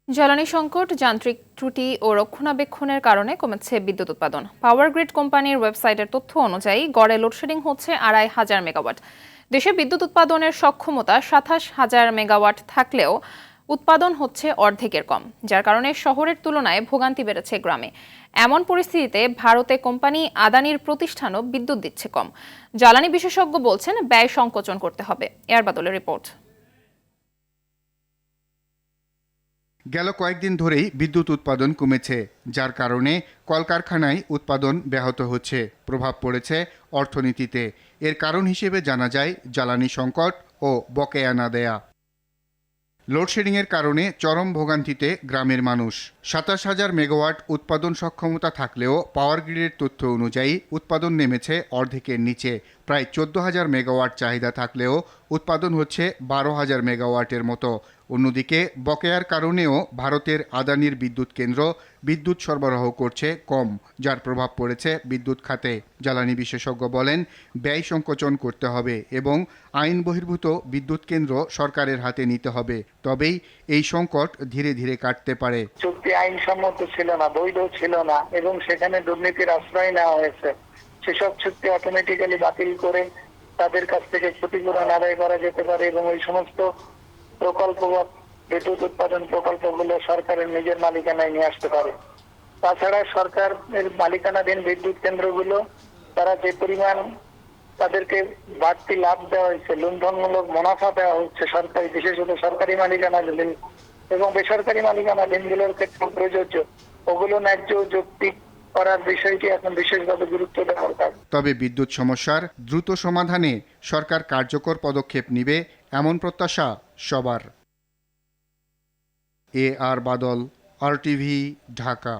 জ্বালানি সংকট, যান্ত্রিক ত্রুটি ও রক্ষণাবেক্ষণের কারণে কমেছে বিদ্যুৎ উৎপাদন। পাওয়ার গ্রিড কোম্পানির ওয়েবসাইটের তথ্য অনুযায়ী গড়ে লোডশেডিং হচ্ছে ২৫০০ মেগাওয়াট। দেশে বিদ্যুৎ উৎপাদনের সক্ষমতা ২৭,০০০ মেগাওয়াট থাকলেও উৎপাদন হচ্ছে অর্ধেকের কম, যার কারণে শহরের তুলনায় ভোগান্তি বেড়েছে গ্রামে। এমন পরিস্থিতিতে ভারতে কোম্পানি আদানির প্রতিষ্ঠানও বিদ্যুৎ দিচ্ছে কম। জ্বালানি বিশেষজ্ঞ বলছেন ব্যয় সংকোচন করতে হবে। এয়ার বাদলের রিপোর্ট। গেল কয়েকদিন ধরেই বিদ্যুৎ উৎপাদন কমেছে, যার কারণে কলকারখানায় উৎপাদন ব্যাহত হচ্ছে। প্রভাব পড়েছে অর্থনীতিতে। এর কারণ হিসেবে জানা যায় জ্বালানি সংকট ও বকেয়া না দেয়া। লোডশেডিংয়ের কারণে চরম ভোগান্তিতে গ্রামের মানুষ। ২৭,০০০ মেগাওয়াট উৎপাদন সক্ষমতা থাকলেও পাওয়ার গ্রিডের তথ্য অনুযায়ী উৎপাদন নেমেছে অর্ধেকের নিচে। প্রায় ১৪,০০০ মেগাওয়াট চাহিদা থাকলেও উৎপাদন হচ্ছে ১২,০০০ মেগাওয়াটের মতো। অন্যদিকে বকেয়ার কারণেও ভারতের আদানির বিদ্যুৎ কেন্দ্র বিদ্যুৎ সরবরাহ করছে কম, যার প্রভাব পড়েছে বিদ্যুৎ খাতে। জ্বালানি বিশেষজ্ঞ বলেন, ব্যয় সংকোচন করতে হবে এবং আইন বহির্ভূত বিদ্যুৎ কেন্দ্র সরকারের হাতে নিতে হবে। তবেই এই সংকট ধীরে ধীরে কাটতে পারে। চুক্তি আইনসম্মত ছিল না, বৈধ ছিল না এবং সেখানে দুর্নীতির আশ্রয় নেওয়া হয়েছে। সেসব চুক্তি অটোমেটিক্যালি বাতিল করে তাদের কাছ থেকে ক্ষতিপূরণ আদায় করা যেতে পারে এবং ওই সমস্ত প্রকল্প বা বিদ্যুৎ উৎপাদন প্রকল্পগুলো সরকারের নিজের মালিকানায় নিয়ে আসতে পারে। তাছাড়া সরকারের মালিকানাধীন বিদ্যুৎ কেন্দ্রগুলো তারা যে পরিমাণ তাদেরকে বাড়তি লাভ দেওয়া হয়েছে, লুণ্ঠনমূলক মুনাফা দেওয়া হচ্ছে সরকারি, বিশেষত সরকারি মালিকানাধীন এবং বেসরকারি মালিকানাধীনগুলোর ক্ষেত্রে প্রযোজ্য, ওগুলো ন্যায্য যৌক্তিক করার বিষয়টি এখন বিশেষভাবে গুরুত্ব দেওয়া দরকার। তবে বিদ্যুৎ সমস্যার দ্রুত সমাধানে সরকার কার্যকর পদক্ষেপ নেবে এমন প্রত্যাশা সবার। এ আর বাদল, RTV, ঢাকা।